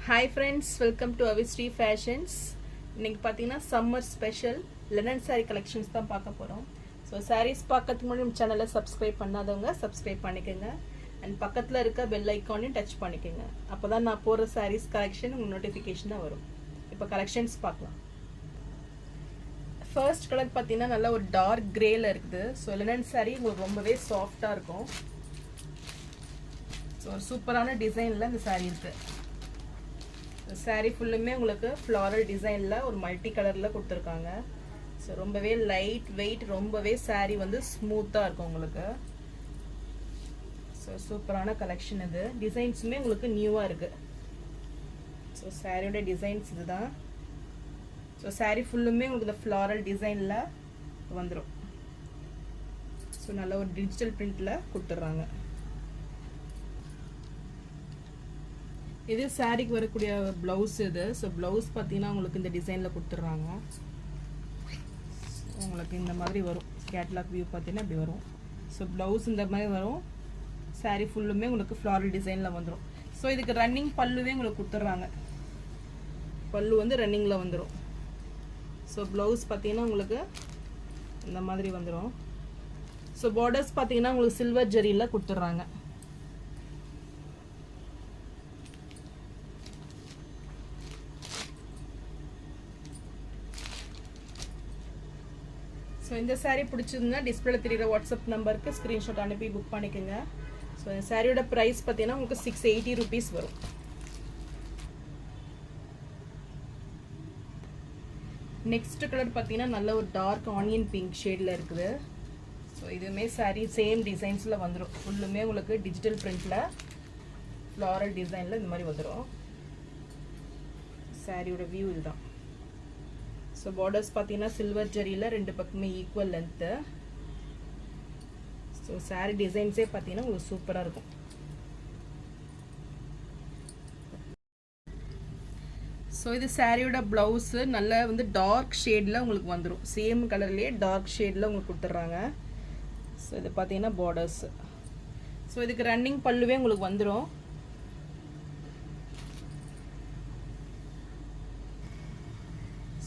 Hi friends, welcome to Avistri Fashions. இன்னைக்கு பார்த்தீங்கன்னா summer special linen saree collections தான் பார்க்க போறோம். ஸோ sarees பார்க்கறதுக்கு முன்னாடி நம்ம சேனலை சப்ஸ்கிரைப் பண்ணாதவங்க சப்ஸ்கிரைப் பண்ணிக்கோங்க அண்ட் பக்கத்தில் இருக்க பெல் ஐக்கானையும் டச் பண்ணிக்கோங்க. அப்போ தான் நான் போடுற sarees கலெக்ஷன் உங்களுக்கு நோட்டிஃபிகேஷனாக வரும். இப்போ கலெக்ஷன்ஸ் பார்க்கலாம். ஃபர்ஸ்ட் கலர் பார்த்தீங்கன்னா நல்லா ஒரு டார்க் கிரேல இருக்குது. ஸோ linen saree உங்களுக்கு ரொம்பவே சாஃப்டாக இருக்கும். ஸோ சூப்பரான டிசைனில் இந்த saree இருக்குது. சாரீ ஃபுல்லுமே உங்களுக்கு ஃப்ளாரல் டிசைனில் ஒரு மல்டி கலரில் கொடுத்துருக்காங்க. ஸோ ரொம்பவே லைட் வெயிட், ரொம்பவே சாரீ வந்து ஸ்மூத்தாக இருக்கும் உங்களுக்கு. ஸோ சூப்பரான கலெக்ஷன் இது. டிசைன்ஸுமே உங்களுக்கு நியூவாக இருக்குது. ஸோ சாரியோட டிசைன்ஸ் இதுதான். ஸோ சாரீ ஃபுல்லுமே உங்களுக்கு இந்த ஃப்ளாரல் டிசைனில் வந்துடும். ஸோ நல்ல ஒரு டிஜிட்டல் பிரிண்டில் கொடுத்துட்றாங்க. இது சாரிக்கு வரக்கூடிய ப்ளவுஸ் இது. ஸோ ப்ளவுஸ் பார்த்தீங்கன்னா உங்களுக்கு இந்த டிசைனில் கொடுத்துட்றாங்க. உங்களுக்கு இந்த மாதிரி வரும். கேட்லாக் வியூ பார்த்தீங்கன்னா இப்படி வரும். ஸோ ப்ளவுஸ் இந்த மாதிரி வரும். சாரீ ஃபுல்லுமே உங்களுக்கு ஃப்ளாரல் டிசைனில் வந்துடும். ஸோ இதுக்கு ரன்னிங் பல்லுவே உங்களுக்கு கொடுத்துட்றாங்க. பல்லு வந்து ரன்னிங்கில் வந்துடும். ஸோ ப்ளவுஸ் பார்த்தீங்கன்னா உங்களுக்கு இந்த மாதிரி வந்துடும். ஸோ பார்டர்ஸ் பார்த்தீங்கன்னா உங்களுக்கு சில்வர் ஜெரியில் கொடுத்துட்றாங்க. ஸோ இந்த சாரீ பிடிச்சிருந்தா டிஸ்பிளே தெரியுற வாட்ஸ்அப் நம்பருக்கு ஸ்க்ரீன்ஷாட் அனுப்பி புக் பண்ணிக்கோங்க. ஸோ இந்த சாரியோட ப்ரைஸ் பார்த்தீங்கன்னா உங்களுக்கு 680 rupees வரும். நெக்ஸ்ட் கலர் பார்த்தீங்கன்னா நல்ல ஒரு டார்க் ஆனியன் பிங்க் ஷேடில் இருக்குது. ஸோ இதுவுமே சாரீ சேம் டிசைன்ஸில் வந்துடும். ஃபுல்லுமே உங்களுக்கு டிஜிட்டல் பிரிண்டில் ஃப்ளாரல் டிசைனில் இந்த மாதிரி வந்துடும். சாரியோட வியூ இதுதான். ஸோ பார்டர்ஸ் பார்த்தீங்கன்னா சில்வர் ஜெரியில் ரெண்டு பக்கமே ஈக்குவல் லென்த்து. ஸோ சாரீ டிசைன்ஸே பார்த்தீங்கன்னா உங்களுக்கு சூப்பராக இருக்கும். ஸோ இது சாரியோட ப்ளவுஸு நல்ல வந்து டார்க் ஷேடில் உங்களுக்கு வந்துடும். சேம் கலர்லேயே டார்க் ஷேடில் உங்களுக்கு கொடுத்துட்றாங்க. ஸோ இது பார்த்தீங்கன்னா பார்டர்ஸு. ஸோ இதுக்கு ரன்னிங் பல்லுவே உங்களுக்கு வந்துடும்.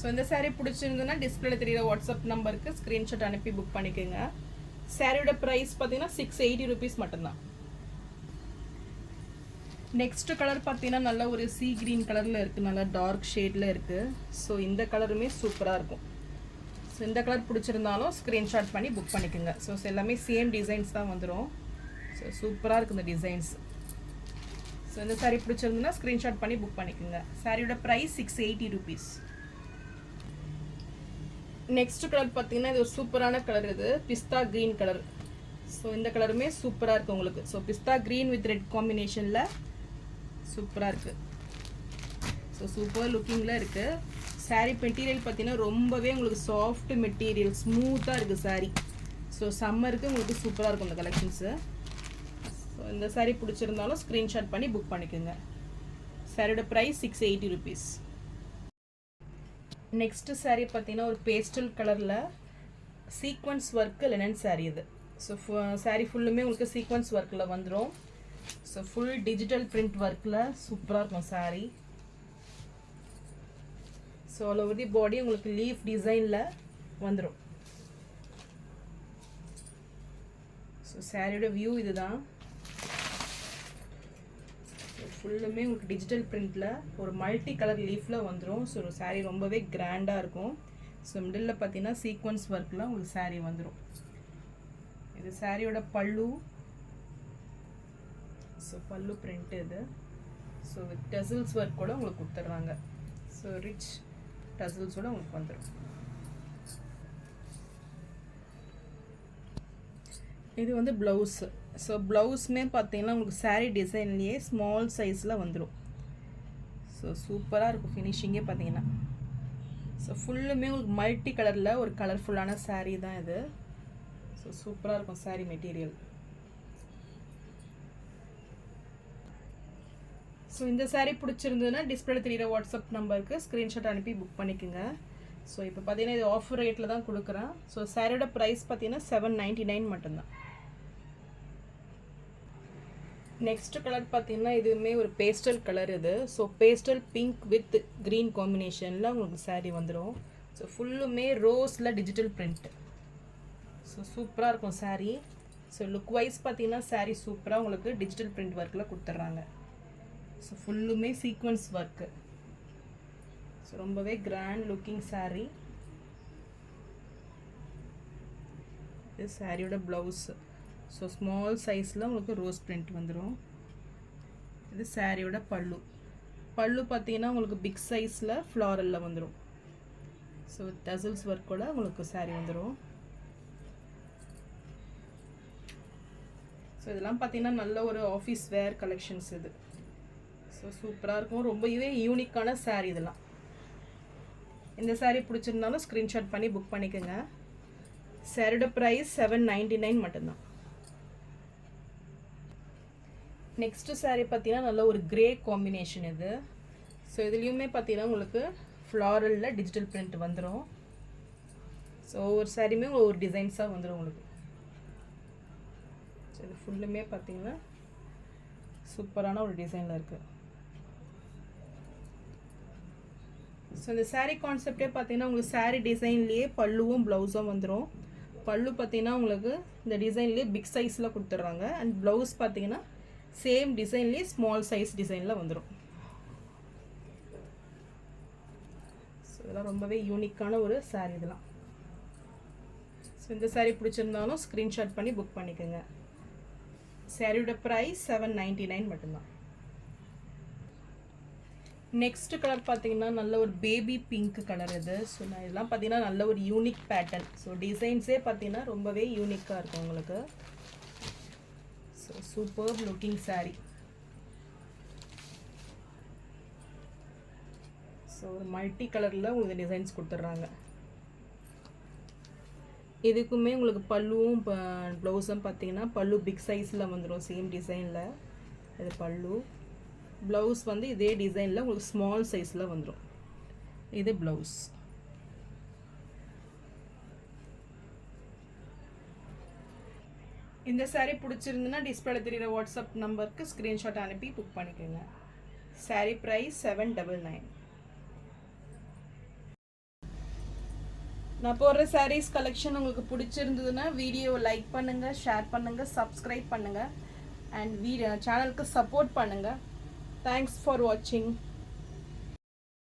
ஸோ இந்த சாரீ பிடிச்சிருந்ததுன்னா டிஸ்பிளே தெரியுற வாட்ஸ்அப் நம்பருக்கு ஸ்க்ரீன்ஷாட் அனுப்பி புக் பண்ணிக்கோங்க. சாரியோட ப்ரைஸ் பார்த்தீங்கன்னா 680 rupees மட்டும்தான். நெக்ஸ்ட் கலர் பார்த்தீங்கன்னா நல்ல ஒரு சீ கிரீன் கலரில் இருக்குது. நல்லா டார்க் ஷேடில் இருக்குது. ஸோ இந்த கலருமே சூப்பராக இருக்கும். ஸோ இந்த கலர் பிடிச்சிருந்தாலும் ஸ்க்ரீன்ஷாட் பண்ணி புக் பண்ணிக்கோங்க. ஸோ எல்லாமே சேம் டிசைன்ஸ் தான் வந்துடும். ஸோ சூப்பராக இருக்குது இந்த டிசைன்ஸ். ஸோ இந்த சாரீ பிடிச்சிருந்ததுன்னா ஸ்க்ரீன்ஷாட் பண்ணி புக் பண்ணிக்கோங்க. சாரியோட ப்ரைஸ் 680 rupees. நெக்ஸ்ட் கலர் பார்த்தீங்கன்னா இது ஒரு சூப்பரான கலர். இது பிஸ்தா க்ரீன் கலர். ஸோ இந்த கலருமே சூப்பராக இருக்குது உங்களுக்கு. So pista green with red காம்பினேஷனில் சூப்பராக இருக்குது. ஸோ சூப்பர் லுக்கிங்கில் இருக்குது. சாரீ மெட்டீரியல் பார்த்தீங்கன்னா ரொம்பவே உங்களுக்கு சாஃப்ட் மெட்டீரியல், ஸ்மூத்தாக இருக்குது சாரீ. ஸோ சம்மருக்கு உங்களுக்கு சூப்பராக இருக்கும் இந்த கலெக்ஷன்ஸு. ஸோ இந்த சாரீ பிடிச்சிருந்தாலும் ஸ்க்ரீன்ஷாட் பண்ணி புக் பண்ணிக்கோங்க. சாரியோட ப்ரைஸ் 680 rupees. நெக்ஸ்ட்டு சாரீ பார்த்தீங்கன்னா ஒரு பேஸ்டல் கலரில் சீக்வன்ஸ் ஒர்க்கு லினன் சாரீ இது. ஸோ சாரீ ஃபுல்லுமே உங்களுக்கு சீக்வன்ஸ் ஒர்க்கில் வந்துடும். ஸோ ஃபுல் டிஜிட்டல் பிரிண்ட் ஒர்க்கில் சூப்பராக இருக்கும் sari. So all over the body உங்களுக்கு லீஃப் டிசைனில் வந்துடும். ஸோ சாரியோட வியூ இதுதான். ஃபுல்லுமே உங்களுக்கு டிஜிட்டல் பிரிண்டில் ஒரு மல்டி கலர் லீஃபில் வந்துடும். ஸோ ஒரு சாரீ ரொம்பவே கிராண்டாக இருக்கும். ஸோ மிடில் பார்த்தீங்கன்னா சீக்வன்ஸ் ஒர்க்கில் உங்களுக்கு சாரீ வந்துடும். இது சாரியோட பல்லு. ஸோ பல்லு பிரிண்ட் இது. ஸோ வித் டசில்ஸ் ஒர்க் கூட உங்களுக்கு கொடுத்துட்றாங்க. ஸோ ரிச் டசில்ஸோட உங்களுக்கு வந்துடும். இது வந்து ப்ளவுஸு. ஸோ ப்ளவுஸுமே பார்த்தீங்கன்னா உங்களுக்கு சாரீ டிசைன்லேயே ஸ்மால் சைஸில் வந்துடும். ஸோ சூப்பராக இருக்கும் ஃபினிஷிங்கே பார்த்தீங்கன்னா. ஸோ ஃபுல்லுமே உங்களுக்கு மல்டி கலரில் ஒரு கலர்ஃபுல்லான சாரீ தான் இது. ஸோ சூப்பராக இருக்கும் சாரீ மெட்டீரியல். ஸோ இந்த சாரீ பிடிச்சிருந்ததுன்னா டிஸ்பிளே தெரியுற வாட்ஸ்அப் நம்பருக்கு ஸ்க்ரீன்ஷாட் அனுப்பி புக் பண்ணிக்கோங்க. ஸோ இப்போ பார்த்தீங்கன்னா இது ஆஃபர் ரேட்டில் தான் கொடுக்குறேன். ஸோ சாரியோட ப்ரைஸ் பார்த்தீங்கன்னா 799 மட்டும்தான். நெக்ஸ்ட் கலர் பார்த்தீங்கன்னா இதுவுமே ஒரு பேஸ்டல் கலர் இது. So pastel pink with green காம்பினேஷனில் உங்களுக்கு saree வந்துடும். ஸோ ஃபுல்லுமே ரோஸில் டிஜிட்டல் பிரிண்ட். ஸோ சூப்பராக இருக்கும் saree. ஸோ லுக் வைஸ் பார்த்தீங்கன்னா saree சூப்பராக உங்களுக்கு டிஜிட்டல் பிரிண்ட் ஒர்க்கில் கொடுத்துட்றாங்க. ஸோ ஃபுல்லுமே சீக்வன்ஸ் ஒர்க்கு. ஸோ ரொம்பவே கிராண்ட் லுக்கிங் saree. இது சாரியோட ப்ளவுஸ். ஸோ ஸ்மால் சைஸில் உங்களுக்கு ரோஸ் பிரிண்ட் வந்துடும். இது சாரியோட பல்லு. பல்லு பார்த்தீங்கன்னா உங்களுக்கு பிக் சைஸில் ஃப்ளாரலில் வந்துடும். ஸோ டசல்ஸ் ஒர்க்கோட உங்களுக்கு saree வந்துடும். ஸோ இதெல்லாம் பார்த்தீங்கன்னா நல்ல ஒரு ஆஃபீஸ் வேர் கலெக்ஷன்ஸ் இது. ஸோ சூப்பராக இருக்கும். ரொம்பவே யூனிக்கான saree இதெல்லாம். இந்த saree பிடிச்சிருந்தாலும் ஸ்க்ரீன்ஷாட் பண்ணி புக் பண்ணிக்கோங்க. சாரியோட ப்ரைஸ் 799 மட்டும்தான். நெக்ஸ்ட்டு saree பார்த்தீங்கன்னா நல்ல ஒரு கிரே காம்பினேஷன் இது. ஸோ இதுலேயுமே பார்த்தீங்கன்னா உங்களுக்கு ஃப்ளாரலில் டிஜிட்டல் பிரிண்ட் வந்துடும். ஸோ ஒவ்வொரு சாரியுமே ஒவ்வொரு டிசைன்ஸாக வந்துடும் உங்களுக்கு. ஸோ இது ஃபுல்லுமே பார்த்தீங்கன்னா சூப்பரான ஒரு டிசைனில் இருக்குது. ஸோ இந்த saree கான்செப்டே பார்த்தீங்கன்னா உங்களுக்கு saree டிசைன்லேயே பல்லுவும் ப்ளவுஸும் வந்துடும். பல்லு பார்த்தீங்கன்னா உங்களுக்கு இந்த டிசைன்லேயே பிக் சைஸில் கொடுத்துட்றாங்க. அண்ட் ப்ளவுஸ் பார்த்தீங்கன்னா சேம் டிசைன்லேயே ஸ்மால் சைஸ் டிசைனில் வந்துடும். ஸோ இதெல்லாம் ரொம்பவே யூனிக்கான ஒரு saree இதெல்லாம். ஸோ இந்த saree பிடிச்சிருந்தாலும் ஸ்க்ரீன்ஷாட் பண்ணி புக் பண்ணிக்கோங்க. சாரியோட ப்ரைஸ் 799 மட்டும்தான். நெக்ஸ்ட் கலர் பார்த்தீங்கன்னா நல்ல ஒரு பேபி பிங்க் கலர் இது. ஸோ நான் இதெல்லாம் பார்த்தீங்கன்னா நல்ல ஒரு யூனிக் பேட்டர்ன். ஸோ டிசைன்ஸே பார்த்தீங்கன்னா ரொம்பவே யூனிக்காக இருக்கும் உங்களுக்கு. So super looking saree. So ஒரு மல்டி கலரில் உங்களுக்கு டிசைன்ஸ் கொடுத்துட்றாங்க. இதுக்குமே உங்களுக்கு பல்லுவும் ப்ளவுஸும் பார்த்தீங்கன்னா பல்லு பிக் சைஸில் வந்துடும் சேம் டிசைனில். இது பல்லு. ப்ளவுஸ் வந்து இதே டிசைனில் உங்களுக்கு ஸ்மால் சைஸில் வந்துடும். இது ப்ளவுஸ். இந்த saree பிடிச்சிருந்துன்னா டிஸ்பிளேல தெரியுற வாட்ஸ்அப் நம்பருக்கு ஸ்க்ரீன்ஷாட் அனுப்பி புக் பண்ணிக்கோங்க. saree price 799. நான் போடுற sarees கலெக்ஷன் உங்களுக்கு பிடிச்சிருந்ததுன்னா வீடியோவை லைக் பண்ணுங்கள், ஷேர் பண்ணுங்கள், சப்ஸ்கிரைப் பண்ணுங்கள் அண்ட் சேனலுக்கு சப்போர்ட் பண்ணுங்கள். Thanks for watching.